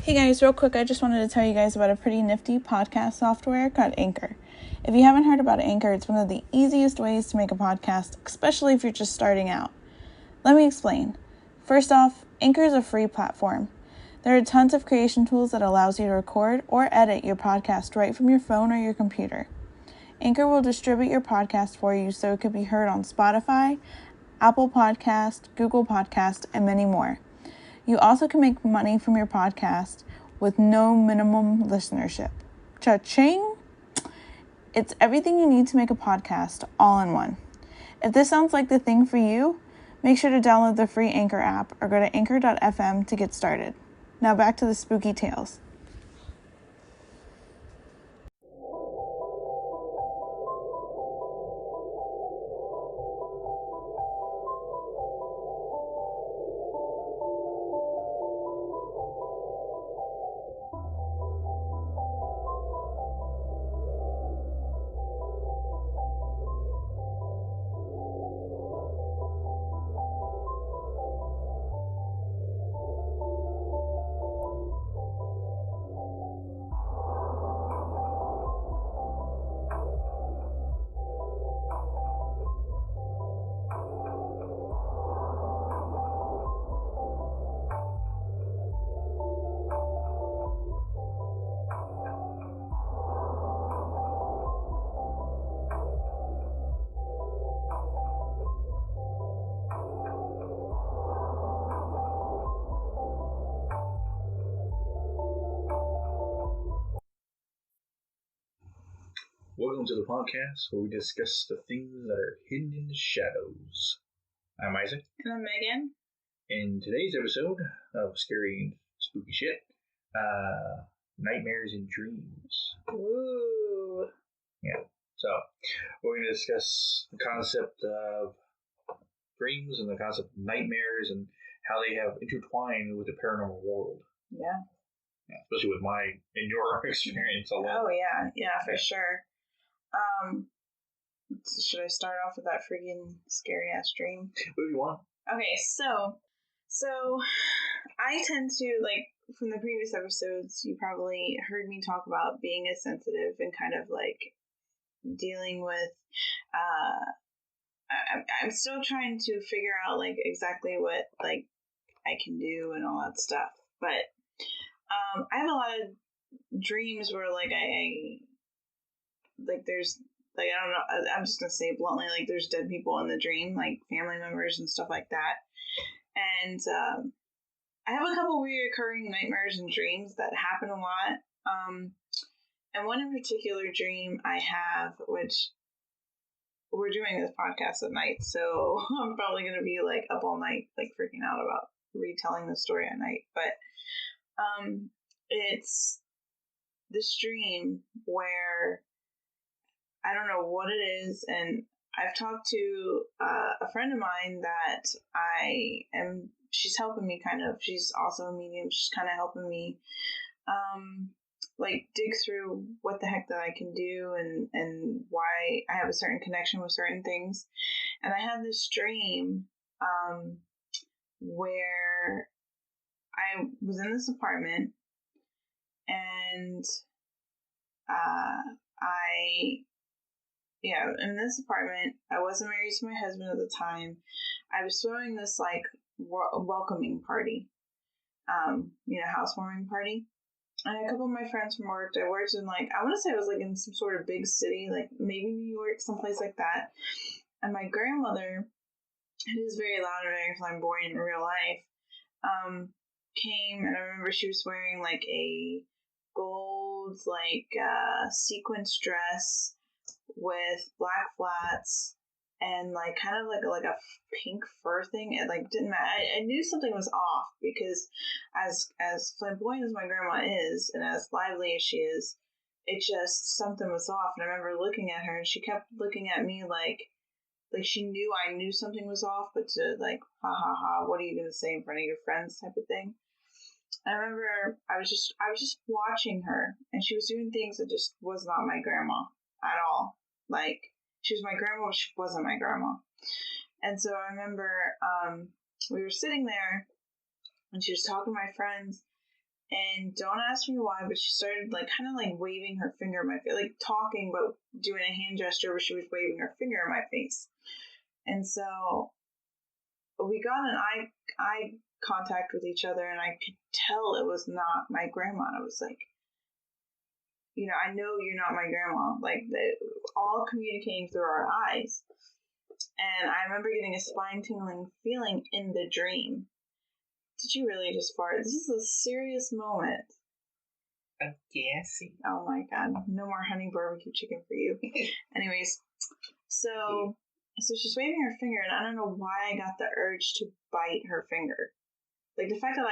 Hey guys, real quick, I just wanted to tell you guys about a pretty nifty podcast software called Anchor. If you haven't heard about Anchor, it's one of the easiest ways to make a podcast, especially if you're just starting out. Let me explain. First off, Anchor is a free platform. There are tons of creation tools that allows you to record or edit your podcast right from your phone or your computer. Anchor will distribute your podcast for you so it could be heard on Spotify, Apple Podcast, Google Podcast, and many more. You also can make money from your podcast with no minimum listenership. Cha-ching! It's everything you need to make a podcast all in one. If this sounds like the thing for you, make sure to download the free Anchor app or go to anchor.fm to get started. Now back to the spooky tales. Welcome to the podcast where we discuss the things that are hidden in the shadows. I'm Isaac. And I'm Megan. In today's episode of Scary and Spooky Shit, Nightmares and Dreams. Ooh. Yeah, so we're going to discuss the concept of dreams and the concept of nightmares and how they have intertwined with the paranormal world. Yeah. Especially with my and your experience alone. Oh, yeah, for sure. Should I start off with that freaking scary ass dream? What do you want? Okay, so I tend to, like, from the previous episodes, you probably heard me talk about being a sensitive and kind of like dealing with, I'm still trying to figure out like exactly what like I can do and all that stuff. But I have a lot of dreams where like I like there's like I don't know, I'm just gonna say it bluntly, like there's dead people in the dream, like family members and stuff like that. And I have a couple reoccurring nightmares and dreams that happen a lot. And one in particular dream I have, which we're doing this podcast at night, so I'm probably gonna be like up all night, like freaking out about retelling the story at night. But it's this dream where I don't know what it is, and I've talked to a friend of mine that she's helping me kind of, she's also a medium, she's kind of helping me like dig through what the heck that I can do and why I have a certain connection with certain things. And I had this dream where I was in this apartment and in this apartment, I wasn't married to my husband at the time. I was throwing this like welcoming party, housewarming party. And a couple of my friends from work, I worked in like, I want to say I was like in some sort of big city, like maybe New York, someplace like that. And my grandmother, who was very loud and very flamboyant in real life, came, and I remember she was wearing like a gold, like sequence dress with black flats and like kind of like a pink fur thing. It like didn't matter. I knew something was off because as flamboyant as my grandma is and as lively as she is, it just something was off. And I remember looking at her and she kept looking at me like she knew I knew something was off, but to like ha ha ha, what are you gonna say in front of your friends type of thing. I remember I was just watching her and she was doing things that just was not my grandma at all. Like, she was my grandma, but she wasn't my grandma. And so I remember we were sitting there and she was talking to my friends And don't ask me why, but she started like kind of like waving her finger in my face, like talking but doing a hand gesture where she was waving her finger in my face. And so we got an eye contact with each other, and I could tell it was not my grandma. I was like, I know you're not my grandma. Like, all communicating through our eyes. And I remember getting a spine tingling feeling in the dream. Did you really just fart? This is a serious moment. I'm gassy. Oh my god. No more honey barbecue chicken for you. Anyways, so she's waving her finger, and I don't know why I got the urge to bite her finger. Like, the fact that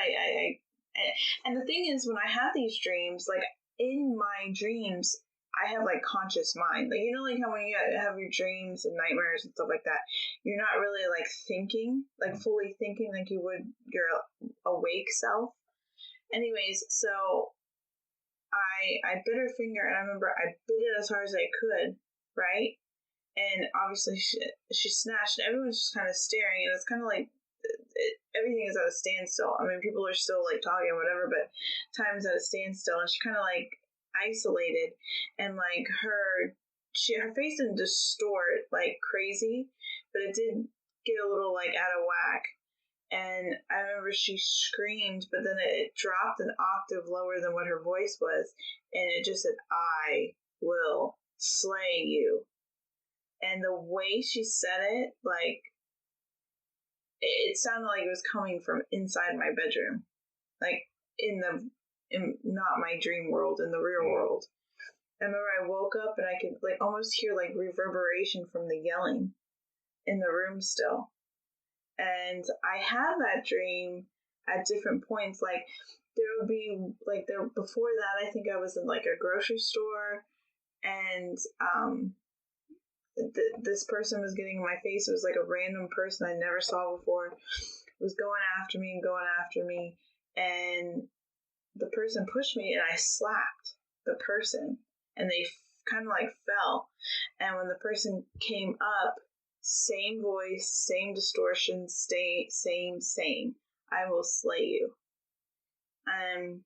and the thing is, when I have these dreams, like, in my dreams, I have, like, conscious mind. Like, like how when you have your dreams and nightmares and stuff like that, you're not really, like, thinking, like, fully thinking like you would your awake self. Anyways, so I bit her finger, and I remember I bit it as hard as I could, right? And obviously she snatched, and everyone's just kind of staring, and it's kind of like everything is at a standstill. I mean, people are still like talking or whatever, but time's at a standstill, and she kind of like isolated, and like her face didn't distort like crazy, but it did get a little like out of whack. And I remember she screamed, but then it dropped an octave lower than what her voice was, and it just said, "I will slay you." And the way she said it, like, it sounded like it was coming from inside my bedroom, like in not my dream world, in the real world. I remember I woke up and I could like almost hear like reverberation from the yelling in the room still. And I have that dream at different points. Like, there would be like before that, I think I was in like a grocery store, and this person was getting in my face. It was like a random person I never saw before. It was going after me, and the person pushed me, and I slapped the person, and they kind of like fell. And when the person came up, same voice, same distortion, same. I will slay you. And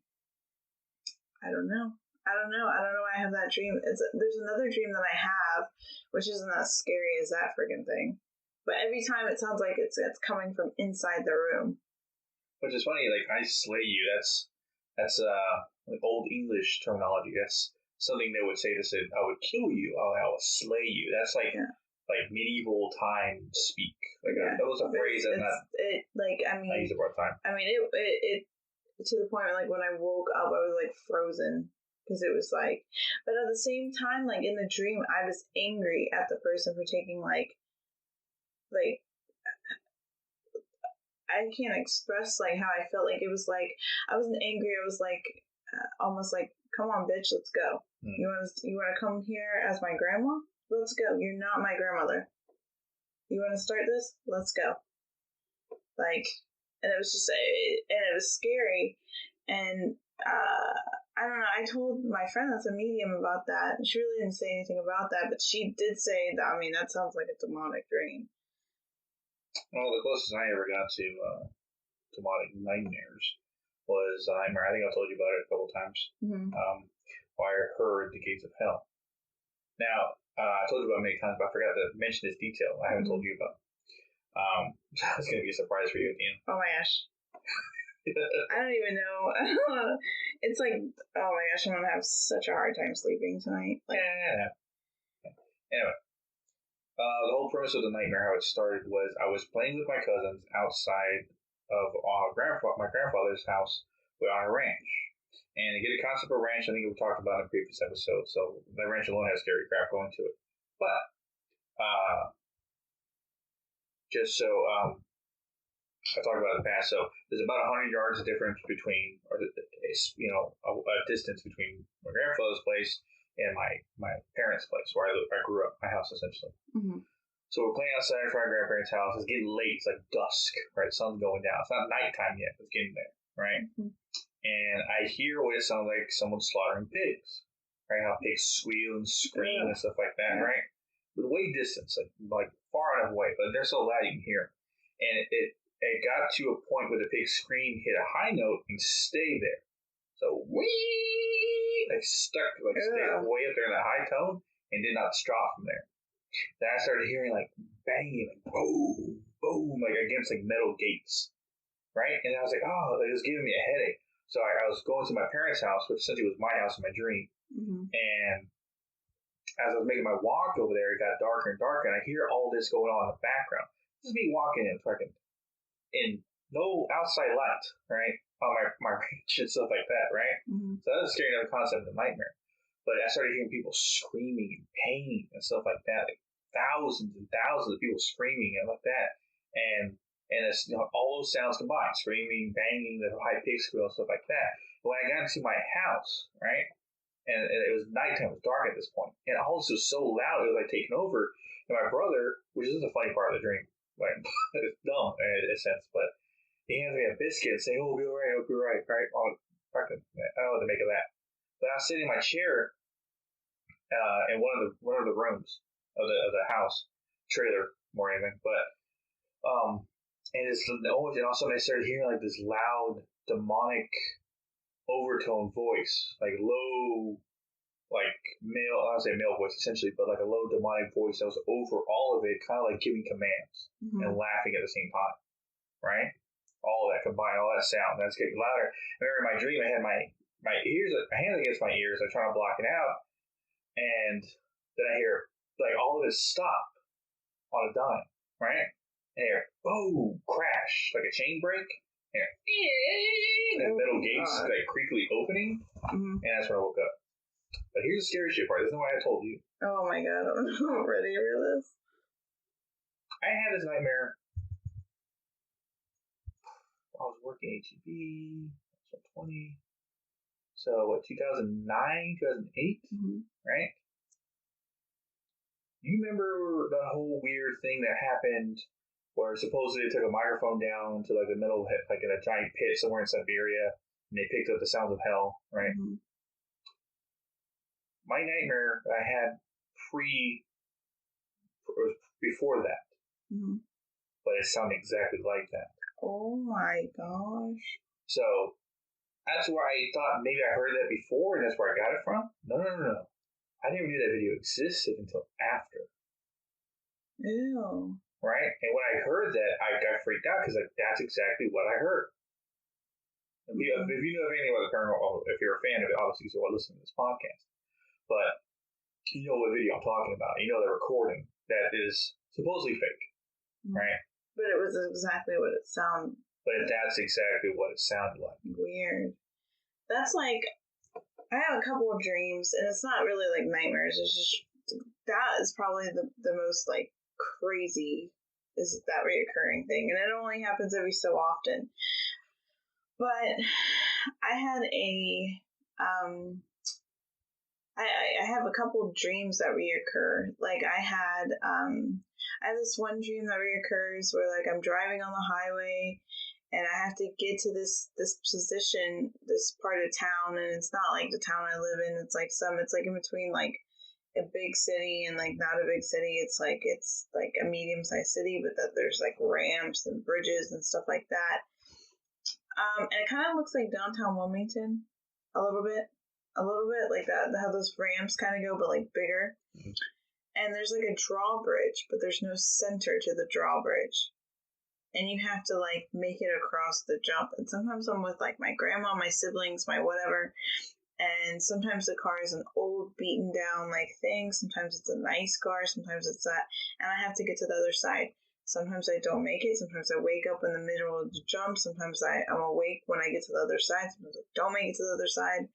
I don't know. I don't know why I have that dream. There's another dream that I have, which isn't as scary as that friggin' thing. But every time it sounds like it's coming from inside the room. Which is funny, like, I slay you, that's like old English terminology. That's something they would say to say, I would kill you, I will slay you. That's like like medieval time speak. Like, that was a phrase and that I use it all the time. I mean, it to the point where, like, when I woke up, I was like frozen. Because it was like, but at the same time, like, in the dream, I was angry at the person for taking, like, I can't express, like, how I felt. Like, it was like, I wasn't angry, I was like, almost like, come on, bitch, let's go. You want to come here as my grandma? Let's go. You're not my grandmother. You want to start this? Let's go. Like, and it was just, and it was scary, and, I don't know, I told my friend that's a medium about that, and she really didn't say anything about that, but she did say that, I mean, that sounds like a demonic dream. Well, the closest I ever got to demonic nightmares was a nightmare, I think I told you about it a couple times, where I heard the gates of hell. Now, I told you about it many times, but I forgot to mention this detail I haven't told you about. It's going to be a surprise for you at the end. Oh my gosh. I don't even know. It's like, oh my gosh, I'm gonna have such a hard time sleeping tonight. Like, Anyway, the whole premise of the nightmare, how it started, was I was playing with my cousins outside of my grandfather's house on a ranch. And to get a concept of ranch, I think we talked about in a previous episode. So the ranch alone has scary crap going to it. But just so I talked about it in the past. So there's about 100 yards of difference between, or a distance between my grandfather's place and my parents' place, where I grew up, my house essentially. So we're playing outside in front of my grandparents' house. It's getting late. It's like dusk, right? Sun's going down. It's not nighttime yet. It's getting there, right? And I hear what it sounds like someone slaughtering pigs, right? How pigs squeal and scream and stuff like that, right? But way distance, like far enough away, but they're so loud you can hear them. And it got to a point where the pig scream hit a high note and stayed there. wee, like stuck, like stayed way up there in that high tone and did not stop from there. Then I started hearing like banging, like boom, boom, like against like metal gates, right? And I was like, oh, it was giving me a headache. So I was going to my parents' house, which essentially was my house in my dream. And as I was making my walk over there, it got darker and darker, and I hear all this going on in the background. This is me walking in fucking in no outside light, right? On my ranch and stuff like that, right? So that was a scary enough concept of the nightmare. But I started hearing people screaming in pain and stuff like that. Like thousands and thousands of people screaming and like that. And it's, all those sounds combined, screaming, banging, the high pitched squeal, stuff like that. But when I got into my house, right, and it was nighttime, it was dark at this point, and all this was so loud, it was like taking over. And my brother, which is the funny part of the dream, like it's dumb in a sense, but he hands me a biscuit and saying, "Oh, we'll be all right, I'll be all right." Right? I don't know what to make of that. But I was sitting in my chair in one of the rooms of the house trailer, more anything, but and it's always, and all of a sudden I started hearing like this loud demonic overtone voice, like low, like male, I don't say male voice essentially, but like a low demonic voice that was over all of it, kind of like giving commands and laughing at the same time, right? All of that combined, all that sound, that's getting louder. I remember in my dream, I had my ears, my hand against my ears, I try to block it out, and then I hear like all of it stop on a dime, right? And I hear boom, crash, like a chain break, and the metal gates like creakily opening, and that's when I woke up. But here's the scary shit part. This is what I told you. Oh my god, I'm ready to hear this. I had this nightmare. I was working HEB, so 20. So what, 2009, 2008, right? You remember the whole weird thing that happened where supposedly they took a microphone down to like the middle of like in a giant pit somewhere in Siberia, and they picked up the sounds of hell, right? My nightmare I had before that, but it sounded exactly like that. Oh my gosh! So that's where I thought maybe I heard that before, and that's where I got it from. No. I never knew that video existed until after. Ew. Right? And when I heard that, I got freaked out because like that's exactly what I heard. If you know anything about the paranormal, if you're a fan of it, obviously you're listening to this podcast. But you know what video I'm talking about. You know the recording that is supposedly fake, right? But it was exactly what it sounded. But that's exactly what it sounded like. Weird. That's like, I have a couple of dreams, and it's not really like nightmares. It's just, that is probably the most like crazy, is that reoccurring thing, and it only happens every so often. But I had I have a couple of dreams that reoccur. Like I have this one dream that reoccurs where like I'm driving on the highway and I have to get to this position, this part of town, and it's not like the town I live in. It's like in between like a big city and like not a big city. It's like a medium-sized city, but that there's like ramps and bridges and stuff like that. And it kind of looks like downtown Wilmington a little bit like that, how those ramps kind of go, but like bigger. And there's like a drawbridge, but there's no center to the drawbridge. And you have to like make it across the jump. And sometimes I'm with like my grandma, my siblings, my whatever. And sometimes the car is an old beaten down like thing. Sometimes it's a nice car. Sometimes it's that. And I have to get to the other side. Sometimes I don't make it. Sometimes I wake up in the middle of the jump. Sometimes I'm awake when I get to the other side. Sometimes I don't make it to the other side.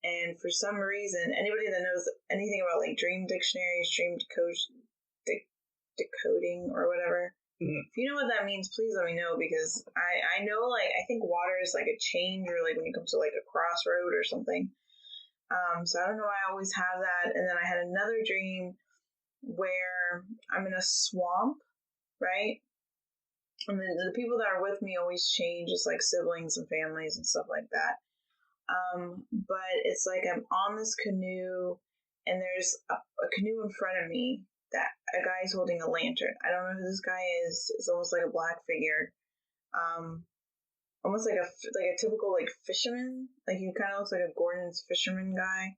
And for some reason, anybody that knows anything about like dream dictionaries, dream decoding or whatever, if you know what that means, please let me know, because I know, like, I think water is like a change, or like when you come to like a crossroad or something. So I don't know why I always have that. And then I had another dream where I'm in a swamp, right? And then the people that are with me always change, just like siblings and families and stuff like that. But it's like I'm on this canoe, and there's a canoe in front of me that a guy's holding a lantern. I don't know who this guy is. It's almost like a black figure. almost like a typical like fisherman. Like he kind of looks like a Gordon's fisherman guy.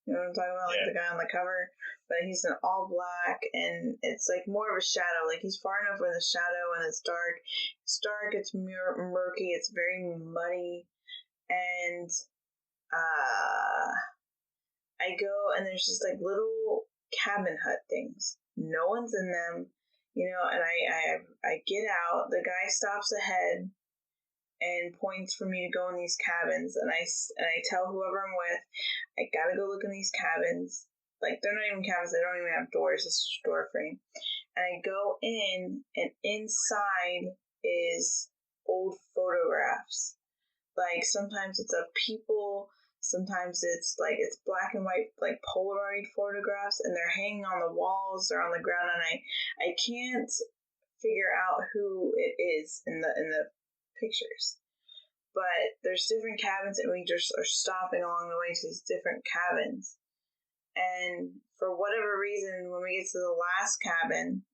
You know what I'm talking about? Like the guy on the cover, but he's in all black, and it's like more of a shadow. Like he's far enough in the shadow, and it's dark. It's dark. It's murky. It's very muddy, and I go and there's just like little cabin hut things. No one's in them, and I get out. The guy stops ahead and points for me to go in these cabins, and I tell whoever I'm with, I gotta go look in these cabins. Like they're not even cabins; they don't even have doors. It's just a door frame. And I go in, and inside is old photographs. Like sometimes it's of people, sometimes it's black and white, like Polaroid photographs, and they're hanging on the walls or on the ground, and I can't figure out who it is in the pictures. But there's different cabins, and we just are stopping along the way to these different cabins. And for whatever reason, when we get to the last cabin,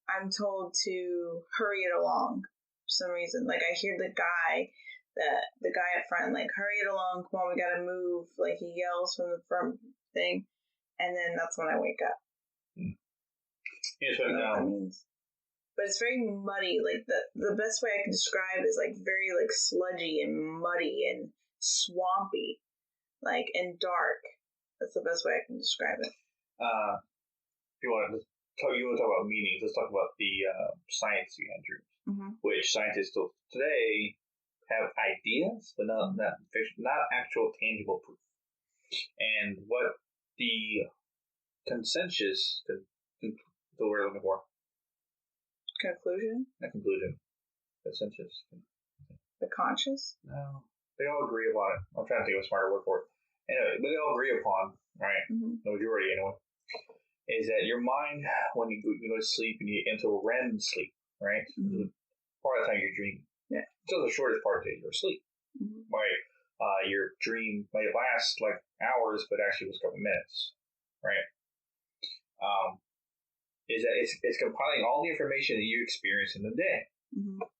I'm told to hurry it along for some reason. Like I hear the guy up front, like, hurry it along, come on, we gotta move. Like he yells from the front thing, and then that's when I wake up. Yes, but that means. But it's very muddy. Like the best way I can describe is like very like sludgy and muddy and swampy, like, and dark. That's the best way I can describe it. If you want to talk about meanings, let's talk about the science behind dreams, which scientists still today have ideas, but not actual tangible proof. And what the consensus, the word I'm looking for. Conclusion? Not conclusion. Consensus. The conscious? No. They all agree upon it. I'm trying to think of a smarter word for it. Anyway, but they all agree upon, right? The majority, anyway, is that your mind, when you go to sleep and you enter REM sleep, right? Part of the time you're dreaming. Yeah. It's also the shortest part of your sleep. Right? Your dream might last like hours, but actually was a couple minutes, right? Is that it's compiling all the information that you experience in the day.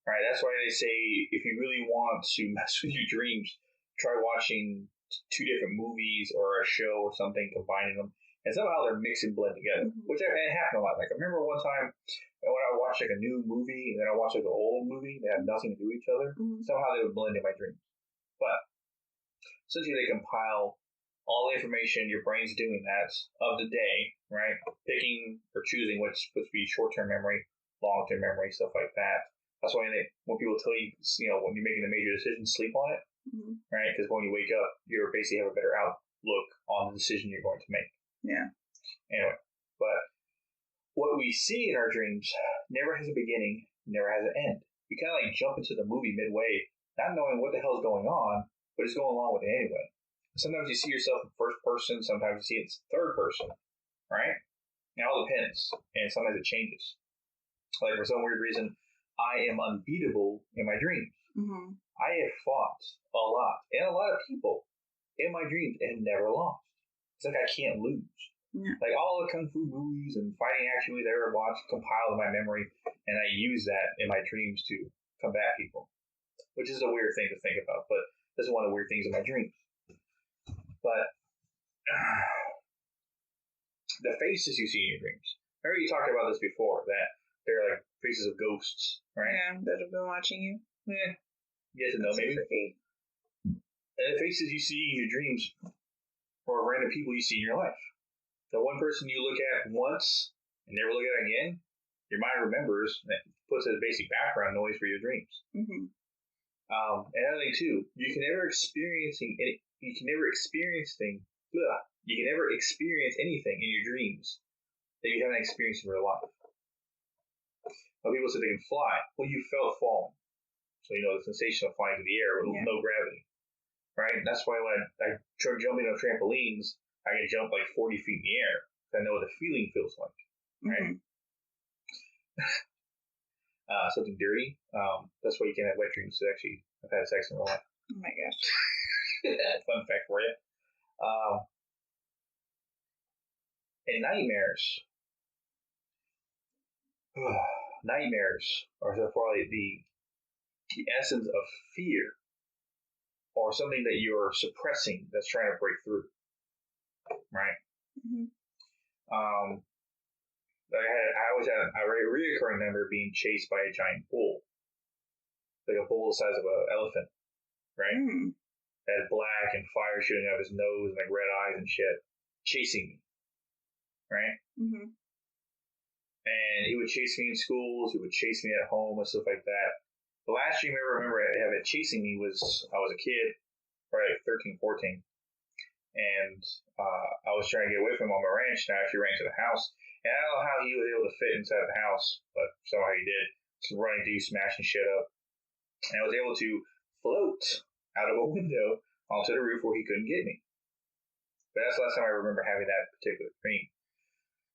Right? That's why they say if you really want to mess with your dreams, try watching two different movies or a show or something, combining them, and somehow they're mixed and blend together. Which it happened a lot. Like I remember one time when I watched like a new movie and then I watched like an old movie, they had nothing to do with each other. Somehow they would blend in my dreams. But essentially they compile all the information your brain's doing that of the day, right? Picking or choosing what's supposed to be short-term memory, long-term memory, stuff like that. That's why when people tell you, when you're making a major decision, sleep on it, right? Because when you wake up, you basically have a better outlook on the decision you're going to make. Yeah. Anyway, but what we see in our dreams never has a beginning, never has an end. You kind of like jump into the movie midway, not knowing what the hell's going on, but just going along with it anyway. Sometimes you see yourself in first person, sometimes you see it in third person, right? It all depends, and sometimes it changes. Like for some weird reason, I am unbeatable in my dreams. I have fought a lot, and a lot of people in my dreams and never lost. It's like I can't lose. Like all the kung fu movies and fighting action movies I ever watched compiled in my memory, and I use that in my dreams to combat people, which is a weird thing to think about, but this is one of the weird things in my dreams. But the faces you see in your dreams. Remember you talked about this before, that they're like faces of ghosts, right? Yeah, that have been watching you. Yeah. Yes and no, maybe. And the faces you see in your dreams are random people you see in your life. The one person you look at once and never look at again, your mind remembers and puts as basic background noise for your dreams. Another thing too, you can never experience anything in your dreams that you haven't experienced in real life. Now, people say they can fly. Well, you felt falling. So you know the sensation of flying in the air with no gravity. Right? That's why when I try jumping on trampolines, I can jump like 40 feet in the air. I know what the feeling feels like. Right? Something dirty. That's why you can't have wet dreams to actually have had sex in real life. Oh my gosh. Fun fact for you. And nightmares are probably the essence of fear or something that you're suppressing that's trying to break through, right? Mm-hmm. I always had a reoccurring number being chased by a giant bull, like a bull the size of an elephant, right? Mm. Had black and fire shooting out of his nose and like red eyes and shit, chasing me, right? Mm-hmm. And he would chase me in schools. He would chase me at home and stuff like that. The last dream I ever remember have it chasing me was I was a kid, probably like 13, 14. And I was trying to get away from him on my ranch, and I actually ran to the house. And I don't know how he was able to fit inside the house, but somehow he did. Just running through, smashing shit up. And I was able to float out of a window onto the roof where he couldn't get me. But that's the last time I remember having that particular dream.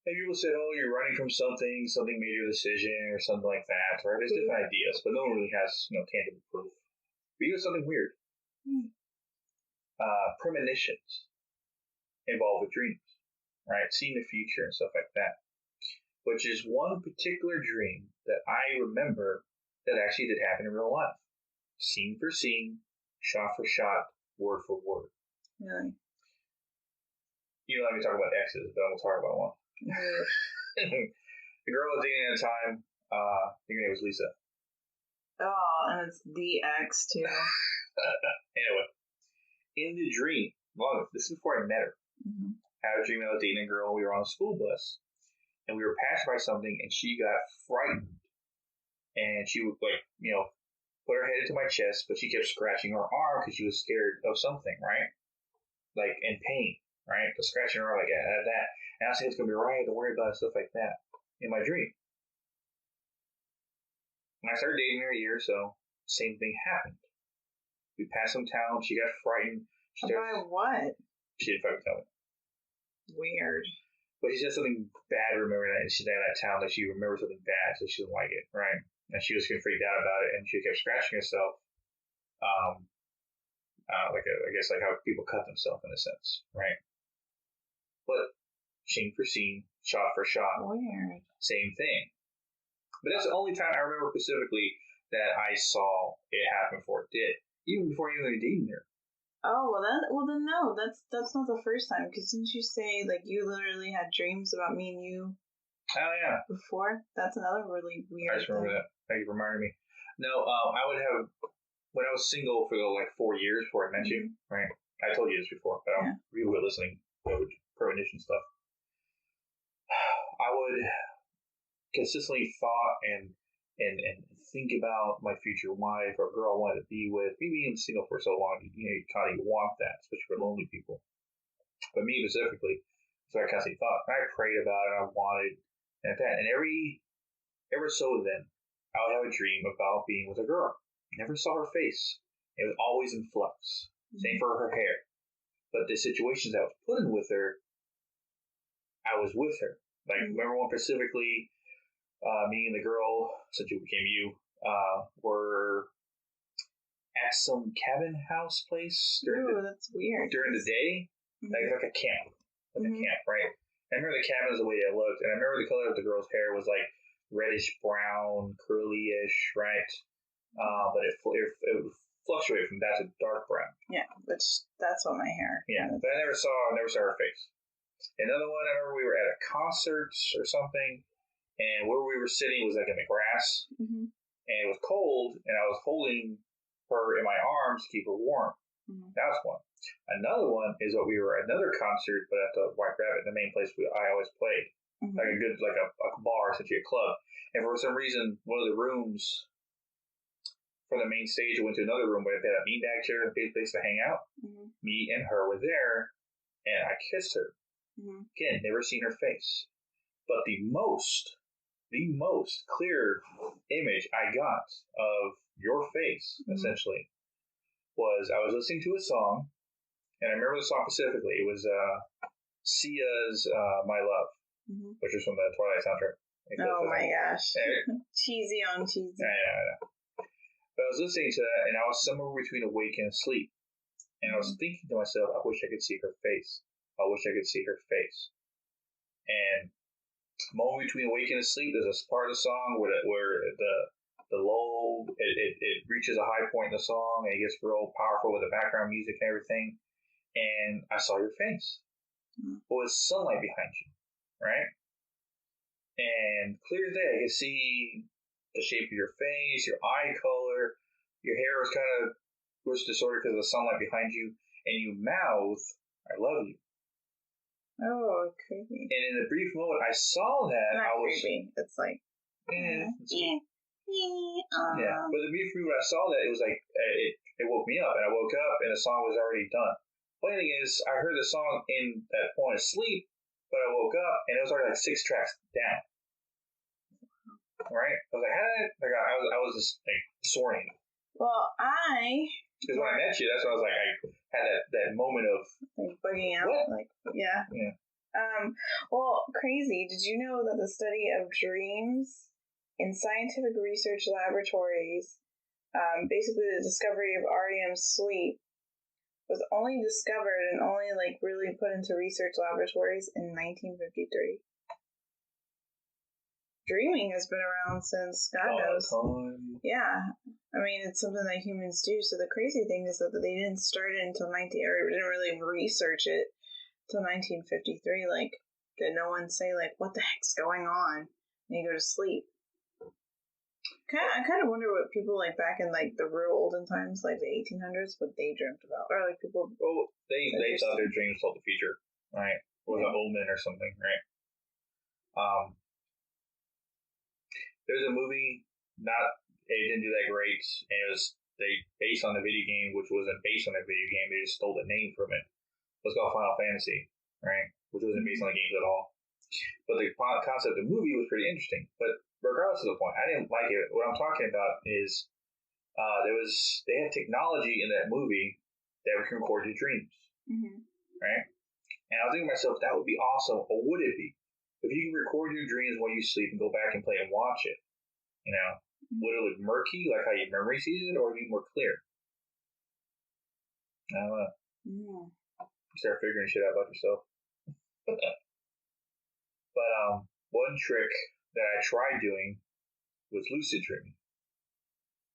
And people said, oh, you're running from something made your decision, or something like that, right? There's different ideas, but no one really has, tangible proof. But you know something weird. Premonitions involved with dreams, right? Seeing the future and stuff like that. Which is one particular dream that I remember that actually did happen in real life. Scene for scene, shot for shot, word for word. Really? You don't let me talk about exes, but I'm going to talk about one. The girl I was dating at the time, I think her name was Lisa. Oh, and it's the ex too. Anyway, in the dream, this is before I met her. Mm-hmm. I had a dream I was dating a girl. We were on a school bus, and we were passed by something, and she got frightened, and she would put her head into my chest, but she kept scratching her arm because she was scared of something, right? Like in pain, right? So scratching her arm like that. And I was saying it's gonna be alright, don't worry about it, stuff like that. In my dream. When I started dating her a year or so, same thing happened. We passed some town, she got frightened. By what? She didn't fucking tell me. Weird. But she said something bad remembering that she died in that town, that she remembers something bad, so she doesn't like it, right? And she was getting freaked out about it, and she kept scratching herself. I guess like how people cut themselves in a sense, right? But scene for scene, shot for shot. Weird. Same thing. But that's the only time I remember specifically that I saw it happen before it did. Even before you were dating her. Oh, then no, that's not the first time, because didn't you say, like, you literally had dreams about me and you? Oh, yeah. Before? That's another really weird I just remember that. Thank you for reminding me. No, I would have, when I was single for like 4 years before I met you, right? I told you this before, but I don't really listening to premonition stuff. I would consistently thought and think about my future wife or girl I wanted to be with. Maybe being single for so long, you kind of want that, especially for lonely people. But me specifically, so I constantly thought, and I prayed about it, I wanted, and that. And ever so then, I would have a dream about being with a girl. Never saw her face. It was always in flux. Same for her hair. But the situations I was put in with her, I was with her. Like, remember one specifically, me and the girl, since you became you, were at some cabin house place that's weird. During the day, like a camp, a camp, right? I remember the cabin is the way it looked, and I remember the color of the girl's hair was like reddish brown, curly-ish, right? But it fluctuated from that to dark brown. Yeah, that's what my hair. Yeah, but I never saw her face. Another one, I remember we were at a concert or something, and where we were sitting was like in the grass, and it was cold, and I was holding her in my arms to keep her warm. That was one. Another one is what we were at another concert, but at the White Rabbit, the main place I always played, like a bar, essentially a club. And for some reason, one of the rooms from the main stage went to another room where they had a beanbag chair and a big place to hang out. Me and her were there, and I kissed her. Again, never seen her face, but the most clear image I got of your face, essentially, was I was listening to a song, and I remember the song specifically. It was Sia's "My Love," which was from the Twilight soundtrack. Oh my gosh. Cheesy on cheesy. Yeah. But I was listening to that, and I was somewhere between awake and asleep. And I was thinking to myself, I wish I could see her face. I wish I could see her face. And moment between awake and asleep, there's a part of the song where the the lull, it reaches a high point in the song, and it gets real powerful with the background music and everything. And I saw your face. Well, it's sunlight behind you, right? And clear as day, I could see the shape of your face, your eye color, your hair was kind of disordered because of the sunlight behind you, and you mouth, "I love you." Oh, creepy. And in the brief moment I saw that, Not I was creepy. It's like, yeah. But the brief moment I saw that, it was like it woke me up, and I woke up, and the song was already done. Funny thing is, I heard the song in that point of sleep, but I woke up and it was already like 6 tracks down. Right? I was like, I was just like soaring. Well, because when I met you, that's why I was like, I had that moment of like bugging out. What? Like, yeah. Yeah. Well, crazy. Did you know that the study of dreams in scientific research laboratories, basically the discovery of REM sleep, was only discovered and only like really put into research laboratories in 1953. Dreaming has been around since God knows. Yeah, I mean it's something that humans do. So the crazy thing is that they didn't start it until didn't really research it till 1953. Like, did no one say like, what the heck's going on when you go to sleep? I kind of wonder what people like back in like the real olden times, like the 1800s, what they dreamt about, or like people. Well, they thought their dreams told the future, right? Or was an omen or something, right? There's a movie, it didn't do that great, and it was based on the video game, which wasn't based on a video game. They just stole the name from it. It was called Final Fantasy, right? Which wasn't based on the games at all. But the concept of the movie was pretty interesting. But regardless of the point, I didn't like it. What I'm talking about is they had technology in that movie that can record your dreams, right? And I was thinking to myself, that would be awesome. Or would it be? If you can record your dreams while you sleep and go back and play and watch it, would it look murky, like how your memory sees it, or would it be more clear? I don't know. You start figuring shit out about yourself. But one trick that I tried doing was lucid dreaming,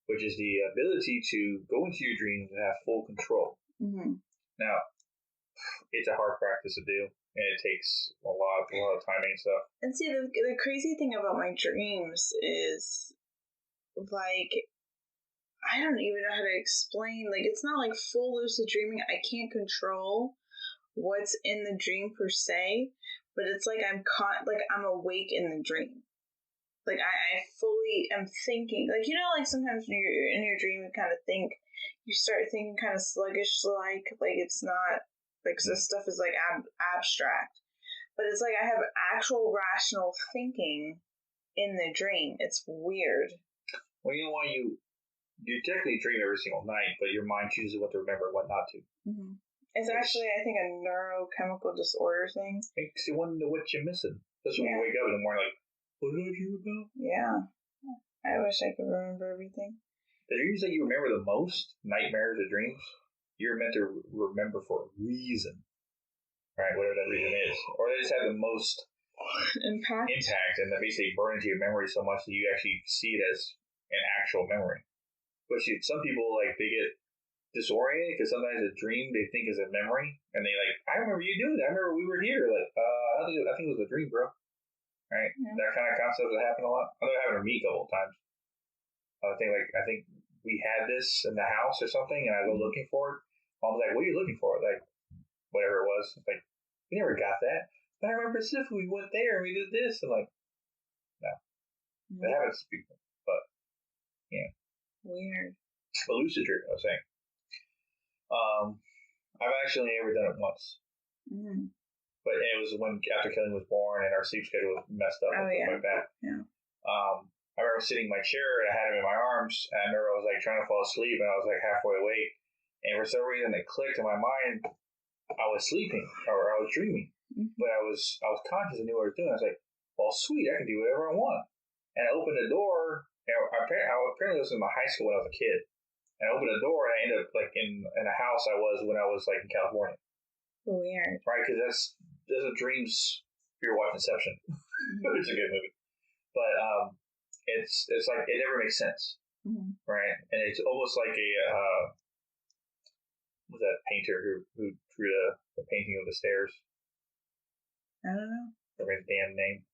which is the ability to go into your dreams and have full control. Now, it's a hard practice to do, and it takes a lot of timing and stuff. And see, the crazy thing about my dreams is, like, I don't even know how to explain. Like, it's not like full lucid dreaming. I can't control what's in the dream per se, but it's like I'm awake in the dream. Like I fully am thinking. Like, like sometimes when you're in your dream, you start thinking kind of sluggish, like it's not like this stuff is like abstract, but it's like I have actual rational thinking in the dream. It's weird. Well, you know why you technically dream every single night, but your mind chooses what to remember and what not to. It's actually, I think, a neurochemical disorder thing. Makes you wonder what you're missing. Especially when you wake up in the morning, like, what did I dream about? Yeah. I wish I could remember everything. The dreams that you remember the most, nightmares or dreams, you're meant to remember for a reason. Right? Whatever that reason is. Or they just have the most impact, and that basically burn into your memory so much that you actually see it as an actual memory. But some people, like, they get disoriented because sometimes a dream they think is a memory, and they like, I remember you doing that. I remember we were here. Like, I think it was a dream, bro. Right? Yeah. That kind of concept has happened a lot. I know it happened to me a couple of times. I think we had this in the house or something, and I go looking for it. Mom's like, what are you looking for? Like, whatever it was. It's like, we never got that. But I remember specifically we went there and we did this. And like, no. That happens to people. But, yeah. Weird. But lucid dreaming, I was saying. I've actually never done it once. But it was when after Kelly was born and our sleep schedule was messed up like that. Yeah. I remember sitting in my chair and I had him in my arms, and I remember I was like trying to fall asleep and I was like halfway awake, and for some reason it clicked in my mind I was sleeping or I was dreaming, but I was conscious and knew what I was doing. I was like, well, sweet, I can do whatever I want. And I opened the door, and apparently this was in my high school when I was a kid. And I opened the door, and I ended up like in a house I was when I was like in California. Weird, right? Because those are dreams. If you're watching Inception, it's a good movie. But it's like it never makes sense, right? And it's almost like a was that painter who drew the painting of the stairs? I don't know. Everybody's damn name.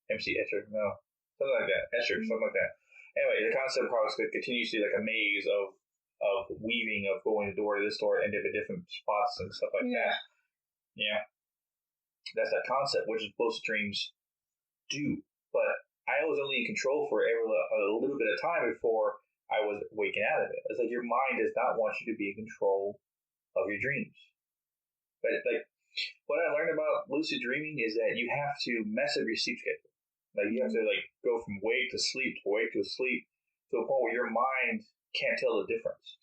MC Escher, no, something like that. Escher, something like that. Anyway, the concept was continuously like a maze of weaving of going door to this door and different spots and stuff like that. Yeah, that's that concept, which is most dreams do. But I was only in control for a little bit of time before I was waking out of it. It's like your mind does not want you to be in control of your dreams. But like what I learned about lucid dreaming is that you have to mess up your sleep schedule. Like you have to like go from wake to sleep to wake to sleep to a point where your mind can't tell the difference.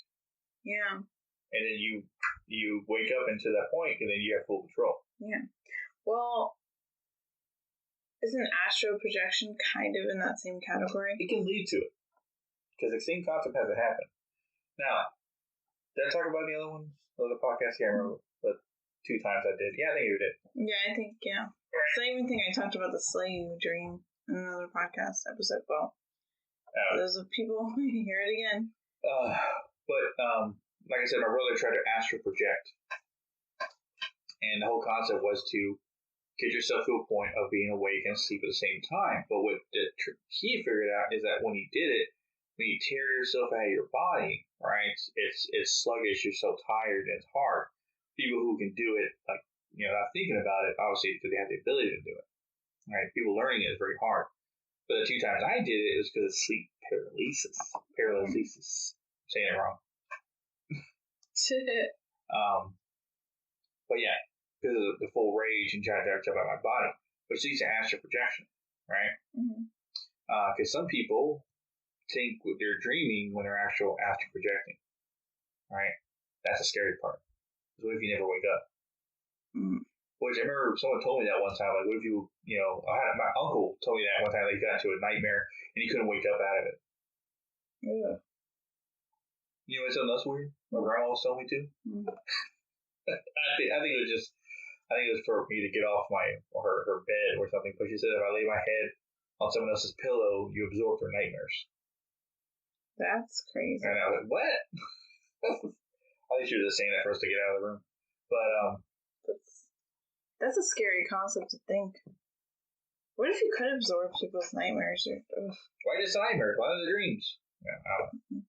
Yeah. And then you wake up into that point, and then you have full control. Yeah. Well, isn't astral projection kind of in that same category? It can lead to it because the same concept has to happen. Now, did I talk about the other ones? The podcast? I can't remember, but 2 times I did. Yeah, I think you did. Yeah, I think, yeah. Same thing I talked about the slave dream in another podcast episode. Well, those are people who hear it again. But like I said, my brother tried to astral project, and the whole concept was to get yourself to a point of being awake and asleep at the same time. But what he figured out is that when he did it, when you tear yourself out of your body, right, it's sluggish, you're so tired, and it's hard. People who can do it, like, not thinking about it, obviously, because they have the ability to do it. Right? People learning it is very hard. But the 2 times I did it was because of sleep paralysis. Paralysis. I'm saying it wrong. But yeah, because of the full rage and trying to jump out of my body, which leads to astral projection, right? Because some people think they're dreaming when they're astral projecting, right? That's the scary part. What if you never wake up? Which I remember someone told me that one time. Like, what if my uncle told me that one time. Like, he got into a nightmare and he couldn't wake up out of it. Yeah. You know what's something else weird? My grandma was telling me too. I think it was for me to get off her bed or something. But she said if I lay my head on someone else's pillow, you absorb their nightmares. That's crazy. And I was like, what? I think she was just saying that for us to get out of the room. But that's a scary concept to think. What if you could absorb people's nightmares? Why just nightmares? Why not the dreams? Yeah, I don't know.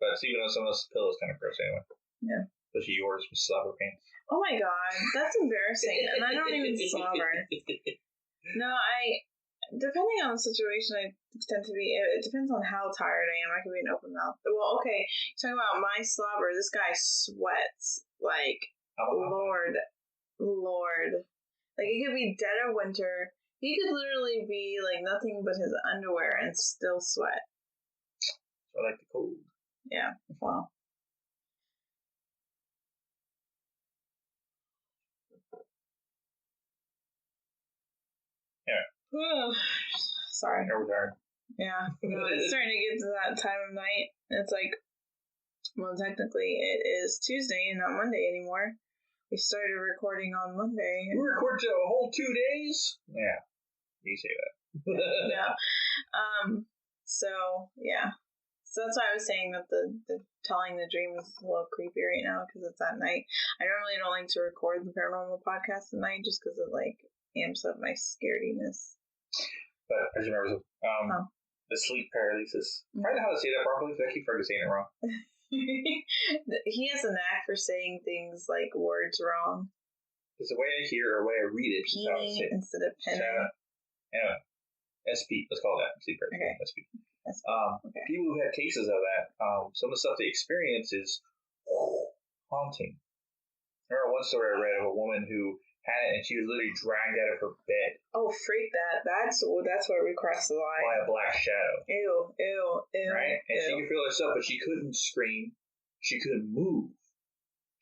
But sleeping on someone else's pillow is kind of gross anyway. Yeah. Especially yours with slobber pants. Oh my god, that's embarrassing. And I don't even slobber. No, depending on the situation, I tend to be, it depends on how tired I am. I can be an open mouth. Well, okay, talking about my slobber, this guy sweats like, Lord. Like, it could be dead of winter. He could literally be like nothing but his underwear and still sweat. So I like the cold. Yeah, well. Yeah. Sorry. We're tired. Yeah. No, it's starting to get to that time of night. It's like, well, technically it is Tuesday and not Monday anymore. We started recording on Monday. We recorded a whole 2 days? Yeah. You say that. Yeah. So, yeah. So that's why I was saying that the telling the dream is a little creepy right now because it's at night. I normally don't like to record the paranormal podcast at night just because it like amps up my scarediness. But I just remember the sleep paralysis. I don't know how to say that properly because I keep forgetting saying it wrong. He has a knack for saying things like words wrong. It's the way I hear or the way I read it. Peeing instead of penning. Anyway, SP. Let's call that sleep paralysis. Okay. SP. Okay. People who have cases of that, some of the stuff they experience is haunting. I remember one story I read of a woman who had it and she was literally dragged out of her bed. Oh, freak that. That's where we cross the line. By a black shadow. Ew. Right? And she could feel herself, but she couldn't scream. She couldn't move.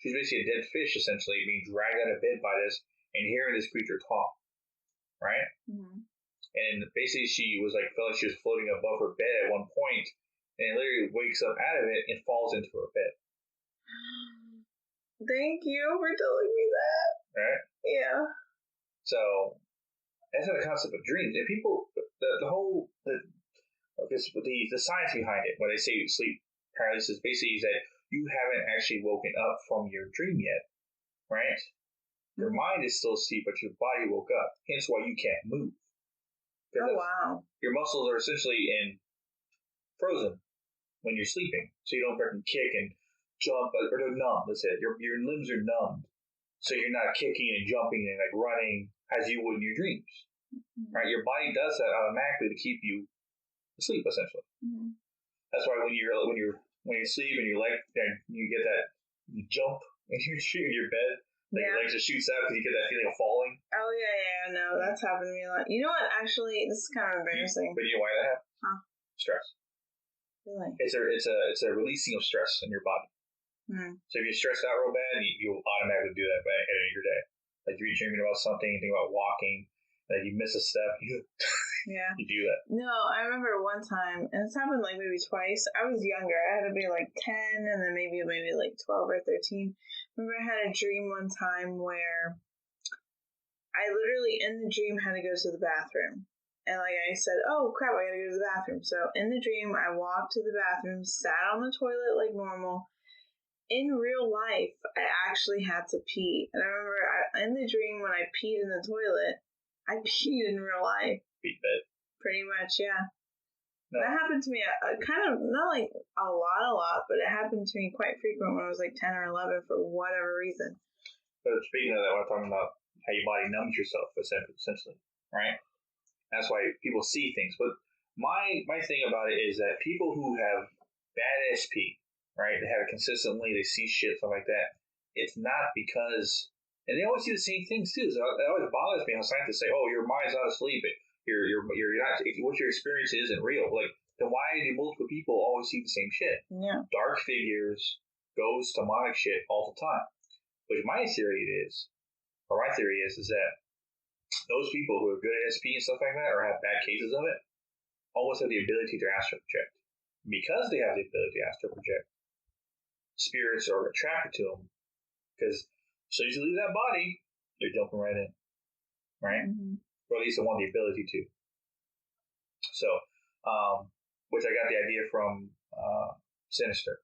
She's basically a dead fish, essentially, being dragged out of bed by this and hearing this creature talk. Right? Mm-hmm. And basically she was like, felt like she was floating above her bed at one point, and literally wakes up out of it and falls into her bed. Thank you for telling me that. Right? Yeah. So, that's not the concept of dreams. And people, the science behind it, when they say sleep paralysis, basically is that you haven't actually woken up from your dream yet, right? Your mind is still asleep, but your body woke up. Hence why you can't move. Oh, wow. Your muscles are essentially frozen when you're sleeping, so you don't freaking kick and jump, or they're numb. That's it. Your limbs are numbed, so you're not kicking and jumping and like running as you would in your dreams. Right? Your body does that automatically to keep you asleep, essentially. Mm-hmm. That's why when you sleep and you get that you jump and you shoot in your bed. Like your legs just shoots out because you get that feeling of falling. Oh, yeah, no, that's happened to me a lot. You know what, actually, this is kind of embarrassing. But you know why that happens? Huh? Stress. Really? It's a releasing of stress in your body. So if you're stressed out real bad, you'll automatically do that by the end of your day. Like if you're dreaming about something, you think about walking, like you miss a step, you do that. No, I remember one time, and it's happened like maybe twice. I was younger. I had to be like 10 and then maybe like 12 or 13. Remember I had a dream one time where I literally in the dream had to go to the bathroom. And like I said, oh crap, I gotta go to the bathroom. So in the dream, I walked to the bathroom, sat on the toilet like normal. In real life, I actually had to pee. And I remember in the dream when I peed in the toilet, I peed in real life. Peed bed. Pretty much, yeah. No. That happened to me kind of, not like a lot, but it happened to me quite frequent when I was like 10 or 11 for whatever reason. But speaking of that, we're talking about how your body numbs yourself, essentially, right? That's why people see things. But my thing about it is that people who have bad SP, right, they have it consistently, they see shit, stuff like that, it's not because, and they always see the same things too. So it always bothers me how scientists say, oh, your mind's not asleep. You're not, what you're experiencing isn't real. Like, then why do multiple people always see the same shit? Yeah. Dark figures, ghosts, demonic shit all the time. Which my theory is that those people who are good at SP and stuff like that, or have bad cases of it, almost have the ability to astral project. Because they have the ability to astral project, spirits are attracted to them. Because as soon as you leave that body, they're jumping right in. Right? Mm-hmm. Or at least they want the ability to. So, which I got the idea from Sinister.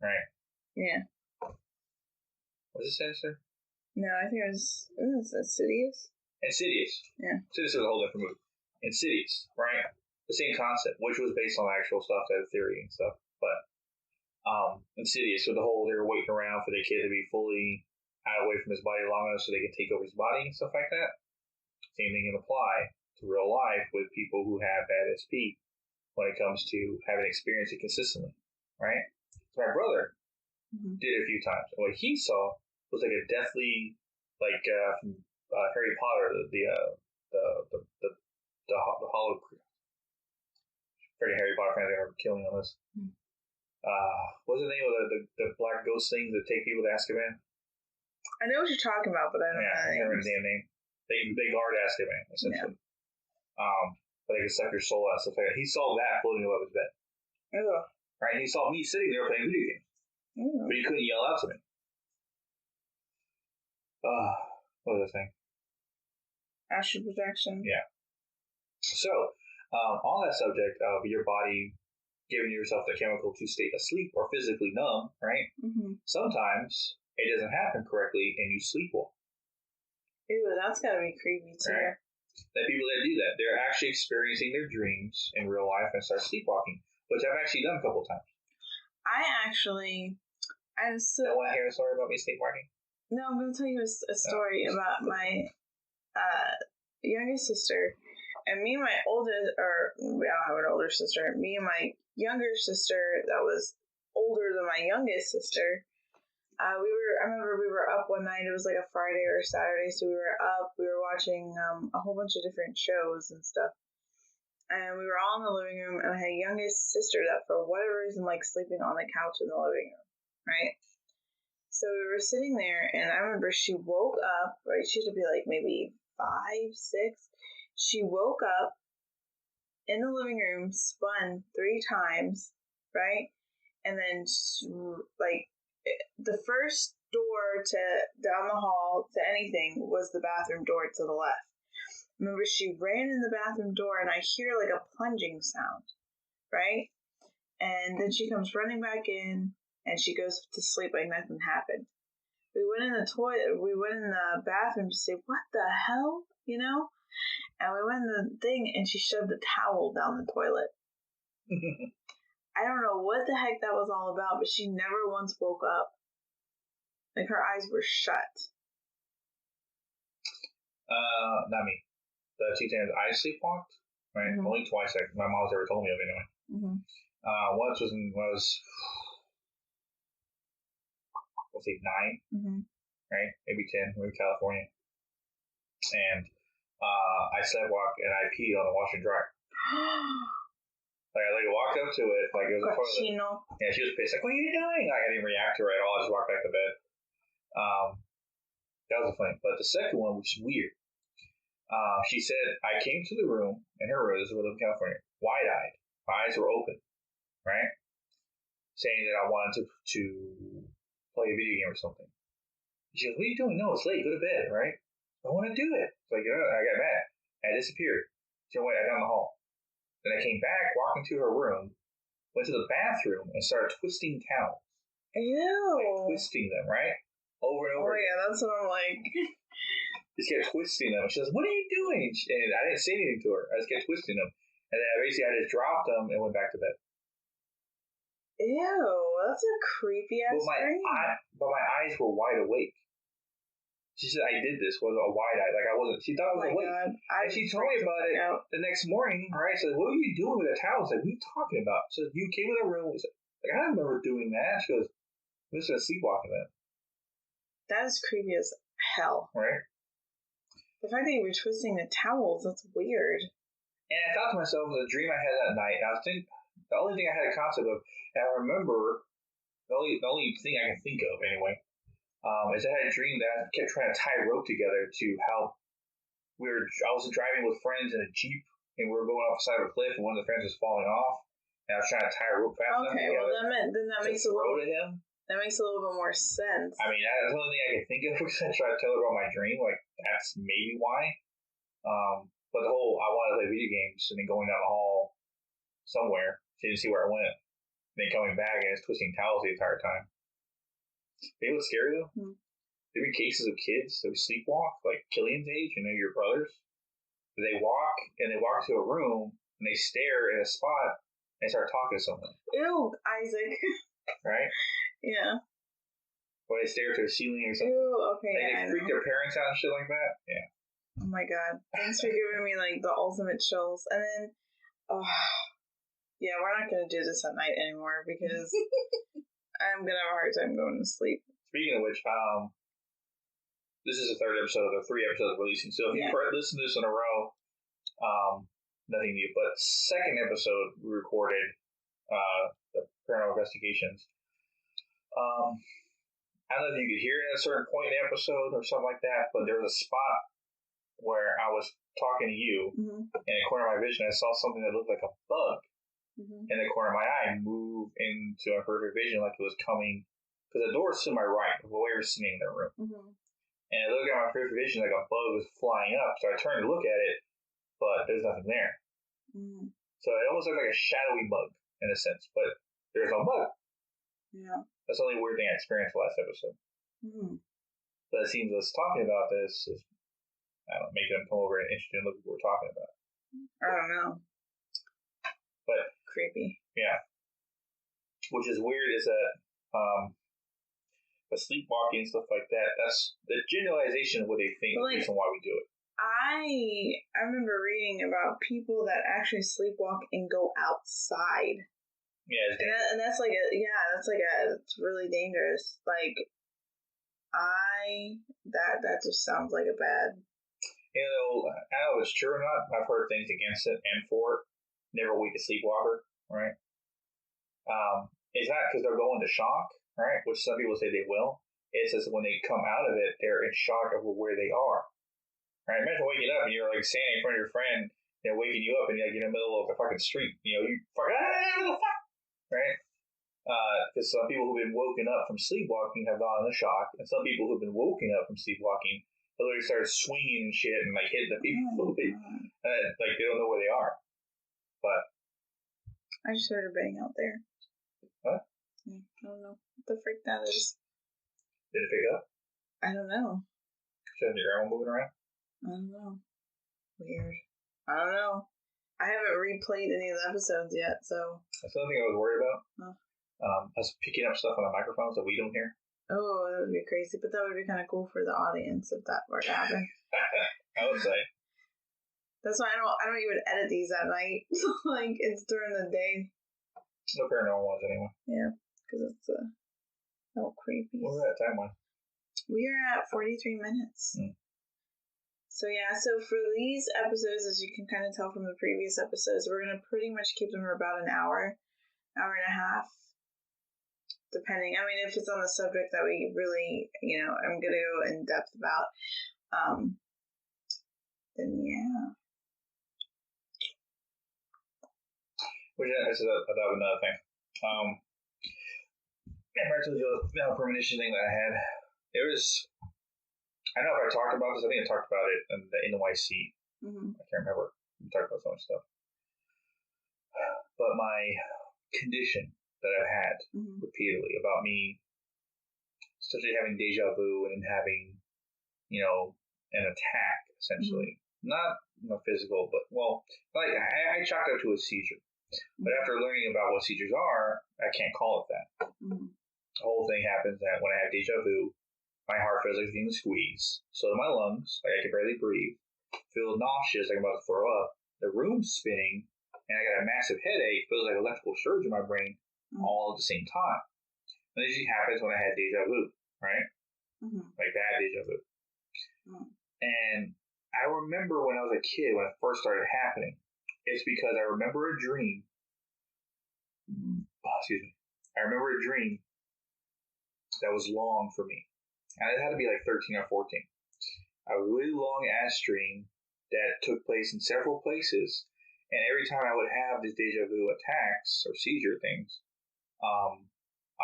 Right? Yeah. Was it Sinister? No, I think it was Insidious. Insidious. Yeah. Sinister is a whole different movie. Insidious, right? The same concept, which was based on actual stuff, that theory and stuff. But Insidious, so they were waiting around for their kid to be fully out away from his body long enough so they can take over his body and stuff like that. Same thing can apply to real life with people who have bad SP when it comes to having experienced it consistently, right? So my brother did it a few times. And what he saw was like a deathly, like from Harry Potter, the hollow. Freaking Harry Potter fans are killing on this. What's the name of the black ghost things that take people to Azkaban? I know what you're talking about, but I don't know. I can't remember the damn name. They guard Azkaban, essentially. Yeah. But they can suck your soul out and stuff like that. He saw that floating above his bed. Oh. Right? He saw me sitting there playing video games. But he couldn't yell out to me. What was I saying? Astral projection. Yeah. So, on that subject of your body giving yourself the chemical to stay asleep or physically numb, right? Mm-hmm. Sometimes it doesn't happen correctly and you sleepwalk. Ew, that's gotta be creepy too. Right? The people that do that, they're actually experiencing their dreams in real life and start sleepwalking, which I've actually done a couple of times. I want to hear a story about me sleepwalking? No, I'm going to tell you a story about my youngest sister. And me and my oldest, or I don't have an older sister, me and my younger sister that was older than my youngest sister, I remember we were up one night, it was like a Friday or a Saturday, so we were up, we were watching a whole bunch of different shows and stuff. And we were all in the living room, and I had a youngest sister that for whatever reason liked sleeping on the couch in the living room, right? So we were sitting there, and I remember she woke up, right? She had to be like maybe 5, 6. She woke up in the living room, spun 3 times, right? And then, like, the first door to down the hall to anything was the bathroom door to the left. remember she ran in the bathroom door and I hear like a plunging sound, right? And then she comes running back in and she goes to sleep like nothing happened. We went in the bathroom to say, what the hell? You know? And we went in the thing and she shoved a towel down the toilet. I don't know what the heck that was all about, but she never once woke up. Like her eyes were shut. Not me. The 2 times I sleepwalked, right? Mm-hmm. Only twice my mom's ever told me of anyway. Mm-hmm. Once was when I was, let's say 9, mm-hmm. right? Maybe 10. We were in California. And I sleepwalked and I peed on the washer and dryer. Like I walked up to it, like it was a toilet. Yeah, she was pissed. Like, what are you doing? Like, I didn't react to her at all. I just walked back to bed. That was the funny. But the second one was weird. She said, I came to the room, in her room, this was in California, wide-eyed. My eyes were open, right? Saying that I wanted to play a video game or something. She goes, what are you doing? No, it's late. Go to bed, right? I want to do it. It's like, I got mad. I disappeared. She went down the hall. Then I came back, walked into her room, went to the bathroom, and started twisting towels. Ew. Like, twisting them, right? Over and over. Oh, yeah, that's what I'm like. Just kept twisting them. She goes, what are you doing? And I didn't say anything to her. I just kept twisting them. And then I just dropped them and went back to bed. Ew, that's a creepy ass dream. But my eyes were wide awake. She said I did this was a wide eye. Like I wasn't. She thought I was awake. God. And she told me about it the next morning. Right? So what were you doing with the towels? Like, what are you talking about? She said, you came in the room. Like, I don't remember doing that. She goes, I'm just gonna sleepwalking then. That is creepy as hell. Right? The fact that you were twisting the towels, that's weird. And I thought to myself, it was a dream I had that night. And I was thinking, the only thing I had a concept of, and I remember, the only thing I can think of anyway, is I had a dream that I kept trying to tie a rope together to help. I was driving with friends in a Jeep, and we were going off the side of a cliff, and one of the friends was falling off, and I was trying to tie a rope fast enough together. Okay, well then that makes a little bit more sense. I mean, that's the only thing I can think of because I tried to tell her about my dream. Like, that's maybe why. But the whole I wanted to play video games and then going down the hall somewhere, she didn't see where I went, and then coming back and just twisting towels the entire time. You know what's scary though? Mm-hmm. There have been cases of kids that would sleepwalk, like Killian's age, your brothers. They walk to a room and they stare at a spot and start talking to someone. Ew, Isaac. Right? Yeah. Or they stare to a ceiling or something. Ew, okay. And they freak their parents out and shit like that. Yeah. Oh my god. Thanks for giving me like the ultimate chills. And then, yeah, we're not gonna do this at night anymore because I'm gonna have a hard time going to sleep. Speaking of which, this is the 3rd episode of the 3 episodes releasing. So if you listen to this in a row, nothing new. But 2nd episode we recorded, the paranormal investigations. I don't know if you could hear it at a certain point in the episode or something like that, but there was a spot where I was talking to you, mm-hmm. in the corner of my vision, I saw something that looked like a bug. Mm-hmm. In the corner of my eye, move into my peripheral vision like it was coming, because the door is to my right, the way we're sitting in the room. Mm-hmm. And I look at my peripheral vision like a bug was flying up, so I turned to look at it, but there's nothing there. Mm-hmm. So it almost looked like a shadowy bug, in a sense, but there's no bug. Yeah. That's the only weird thing I experienced last episode. Mm-hmm. But it seems us talking about this is, I don't know, making them come over and interested in look at what we're talking about. I don't know. But creepy. Yeah. Which is weird is that but sleepwalking and stuff like that, that's the generalization of what they think is the reason why we do it. I remember reading about people that actually sleepwalk and go outside. Yeah, and that's it's really dangerous. Like that just sounds like a bad. I don't know if it's true or not. I've heard things against it and for it. Never wake a sleepwalker, right? It's not because they're going to shock, right? Which some people say they will. It's just when they come out of it, they're in shock of where they are. Right? Imagine waking up and you're like standing in front of your friend, they're waking you up and you're like in the middle of the fucking street. You fucking, what the fuck? Right? Because some people who've been woken up from sleepwalking have gone into shock, and some people who've been woken up from sleepwalking literally started swinging and shit and like hitting the people. Like they don't know where they are. But I just heard a bang out there. What? I don't know what the freak that is. Did it pick up? I don't know. Shouldn't your grandma moving around? I don't know. Weird. I don't know. I haven't replayed any of the episodes yet, so. That's another thing I was worried about. Huh. Us picking up stuff on the microphones that we don't hear. Oh, that would be crazy, but that would be kind of cool for the audience if that were to happen. I would say. That's why I don't even edit these at night. Like it's during the day. No paranormal ones anyway. Yeah, because it's a little creepy. What was that time one? We are at 43 minutes. So yeah, so for these episodes, as you can kind of tell from the previous episodes, we're going to pretty much keep them for about an hour and a half, depending. I mean, if it's on the subject that we really, I'm going to go in depth about, then yeah. Which is another thing. I told you the premonition thing that I had. It was, I don't know if I talked about this. I think I talked about it in the NYC. Mm-hmm. I can't remember. We talked about so much stuff. But my condition that I've had repeatedly about me, especially having deja vu and having, an attack, essentially. Not physical, but, like I chalked it up to a seizure. But after learning about what seizures are, I can't call it that. The whole thing happens that when I have deja vu, my heart feels like it's getting squeezed. So do my lungs, like I can barely breathe. Feel nauseous, like I'm about to throw up. The room's spinning, and I got a massive headache. Feels like electrical surge in my brain, all at the same time. And this usually happens when I had deja vu, right? Like bad deja vu. And I remember when I was a kid, when it first started happening, it's because I remember a dream. I remember a dream that was long for me. And it had to be like 13 or 14. A really long ass dream that took place in several places. And every time I would have these deja vu attacks or seizure things, I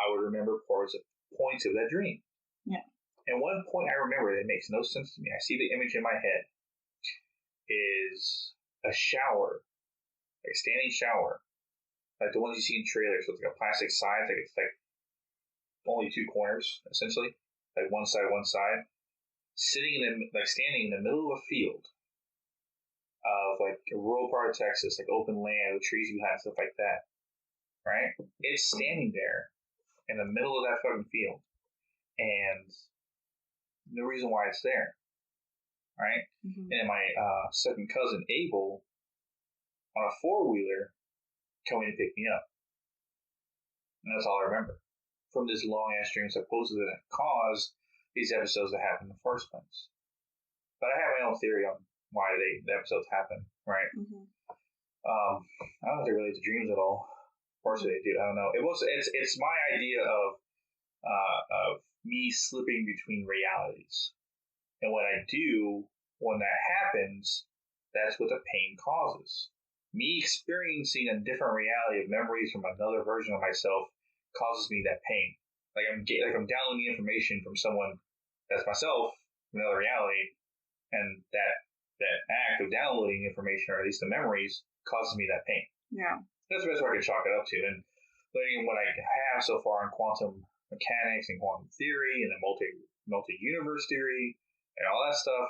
would remember points of that dream. Yeah. And one point I remember that makes no sense to me. I see the image in my head is a shower, like a standing shower, like the ones you see in trailers with like a plastic side, like it's like only two corners essentially, like one side, standing in the middle of a field of like a rural part of Texas, like open land with trees behind, stuff like that. Right? It's standing there in the middle of that fucking field, and no reason why it's there. Right? And my second cousin Abel on a 4-wheeler coming to pick me up. And that's all I remember from this long ass dream, supposedly that caused these episodes to happen in the first place. But I have my own theory on why the episodes happen, right? I don't know if they relate to dreams at all. Of course they do. I don't know. It's my idea of me slipping between realities, and what I do when that happens, that's what the pain causes. Me experiencing a different reality of memories from another version of myself causes me that pain. Like I'm downloading information from someone that's myself from another reality, and that act of downloading information, or at least the memories, causes me that pain. Yeah. That's the best way I can chalk it up to. And learning what I have so far in quantum mechanics and quantum theory and the multi-universe theory and all that stuff,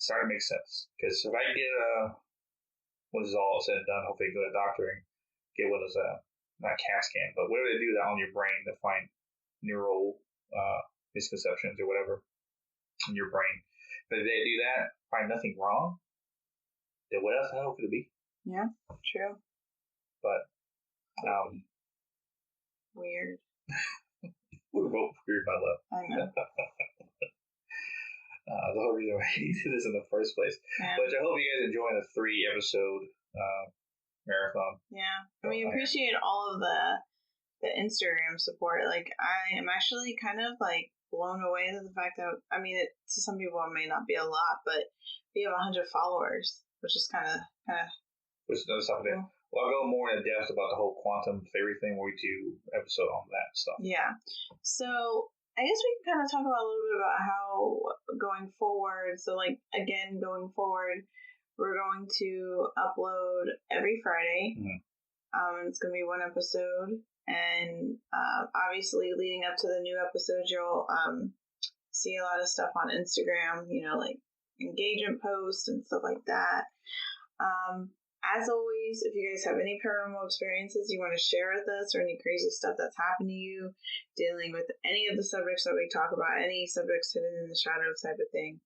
it's starting to make sense. Because if I get when this is all said and done, hopefully go to a doctor and get one of those, not CAT scan, but whatever they do that on your brain to find neural misconceptions or whatever in your brain. But if they do that, find nothing wrong, then what else the hell could it be? Yeah, true. But, weird. We're both weird, my love. I know. The whole reason why we did this in the first place. Yeah. But I hope you guys enjoying the 3-episode marathon. Yeah. We appreciate all of the Instagram support. Like, I am actually kind of like blown away at the fact that, I mean, to some people it may not be a lot, but we have 100 followers, which is kind of which is another stuff to do. Well, I'll go more in depth about the whole quantum theory thing when we do episode on that stuff. Yeah. So I guess we can kind of talk about a little bit about how going forward. So, like, again, going forward, we're going to upload every Friday. It's going to be one episode. And obviously, leading up to the new episode, you'll see a lot of stuff on Instagram, like engagement posts and stuff like that. As always, if you guys have any paranormal experiences you want to share with us or any crazy stuff that's happened to you, dealing with any of the subjects that we talk about, any subjects hidden in the shadows type of thing,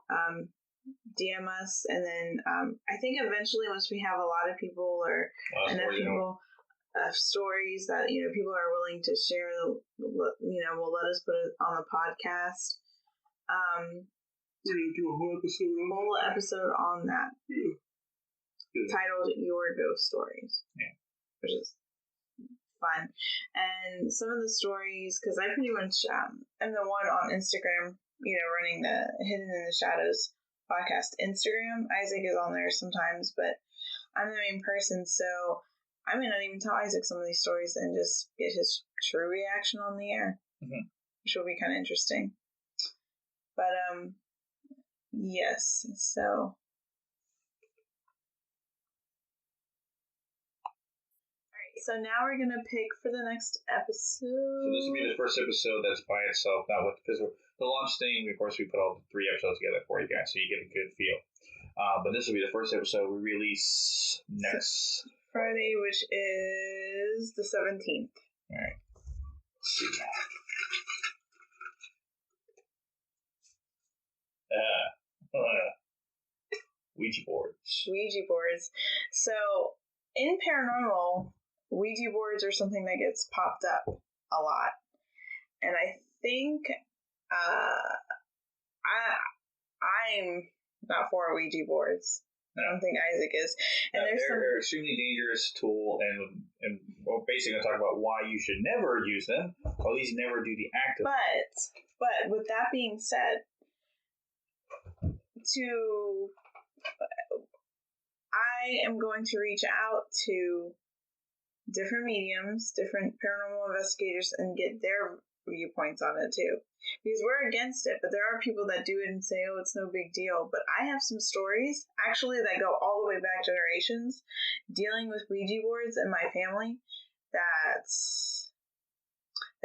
DM us. And then I think eventually once we have a lot of people or enough people, stories that, people are willing to share, will let us put it on the podcast. We're going to do a whole episode on that. Yeah. Titled Your Ghost Stories, which is fun. And some of the stories, because I pretty much am the one on Instagram, running the Hidden in the Shadows podcast Instagram. Isaac is on there sometimes, but I'm the main person, so I may not even tell Isaac some of these stories and just get his true reaction on the air, which will be kind of interesting. But yes, so. So now we're gonna pick for the next episode. So this will be the first episode that's by itself, not with, because the launch thing. Of course, we put all the 3 episodes together for you guys, so you get a good feel. But this will be the first episode we release next Friday, which is the 17th. All right. Let's see Ouija boards. So in paranormal, Ouija boards are something that gets popped up a lot. And I think I'm not for Ouija boards. I don't think Isaac is. And they're an extremely dangerous tool, and we're basically going to talk about why you should never use them, or at least never do the act of But with that being said, I am going to reach out to different mediums, different paranormal investigators, and get their viewpoints on it too. Because we're against it, but there are people that do it and say, oh, it's no big deal. But I have some stories, actually, that go all the way back generations, dealing with Ouija boards in my family. That's,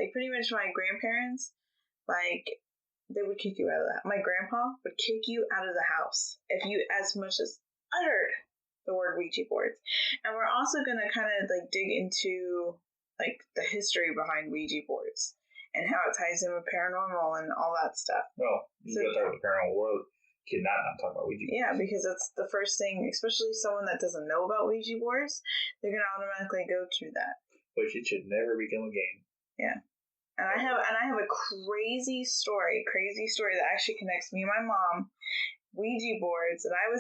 like, pretty much my grandparents, like, they would kick you out of the house. My grandpa would kick you out of the house if you as much as uttered the word Ouija boards. And we're also going to kind of like dig into like the history behind Ouija boards and how it ties in with paranormal and all that stuff. Well, you gotta talk about the paranormal world. You cannot not talk about Ouija boards. Yeah, because that's the first thing, especially someone that doesn't know about Ouija boards, they're going to automatically go to that. Which it should never become a game. Yeah. And I have a crazy story that actually connects me and my mom. Ouija boards, and I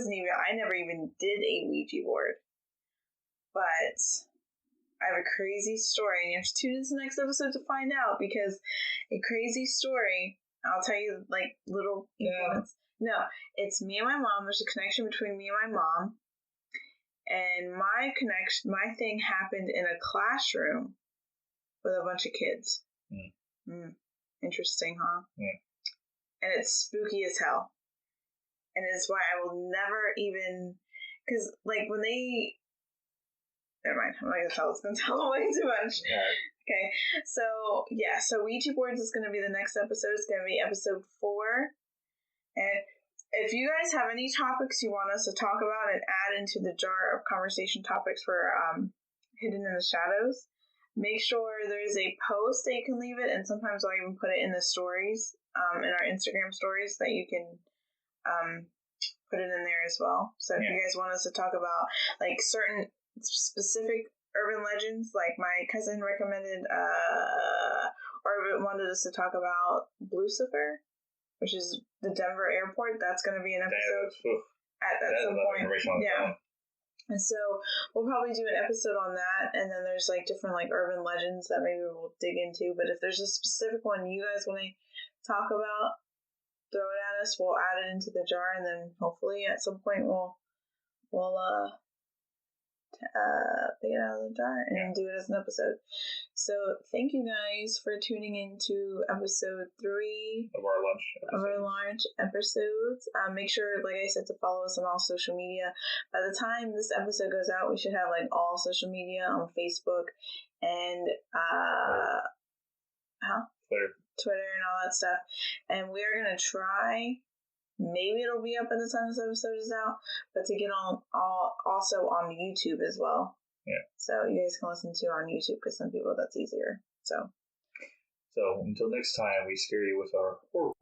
never even did a Ouija board. But I have a crazy story, and you have to tune into the next episode to find out, because a crazy story, I'll tell you like little moments. No, it's me and my mom. There's a connection between me and my mom. And my thing happened in a classroom with a bunch of kids. Interesting, huh? Yeah. And it's spooky as hell. And it's why I will never even, because like when they, never mind, I'm not going to tell, it's going to tell them way too much. Yeah. Okay, so Ouija boards is going to be the next episode. It's going to be episode 4. And if you guys have any topics you want us to talk about and add into the jar of conversation topics for Hidden in the Shadows, make sure there's a post that you can leave it, and sometimes I'll even put it in the stories, in our Instagram stories, that you can put it in there as well. So if you guys want us to talk about like certain specific urban legends, like my cousin recommended or wanted us to talk about Lucifer, which is the Denver airport, that's going to be an episode at some point. Yeah. And so we'll probably do an episode on that, and then there's like different like urban legends that maybe we'll dig into. But if there's a specific one you guys want to talk about, throw it at us. We'll add it into the jar, and then hopefully at some point we'll pick it out of the jar and do it as an episode. So thank you guys for tuning into episode 3 of our launch episodes. Make sure, like I said, to follow us on all social media. By the time this episode goes out, we should have like all social media on Facebook and Twitter and all that stuff. And we are gonna try. Maybe it'll be up at the time this episode is out, but to get on also on YouTube as well. Yeah. So you guys can listen to on YouTube because some people that's easier. So until next time, we scare you with our horror.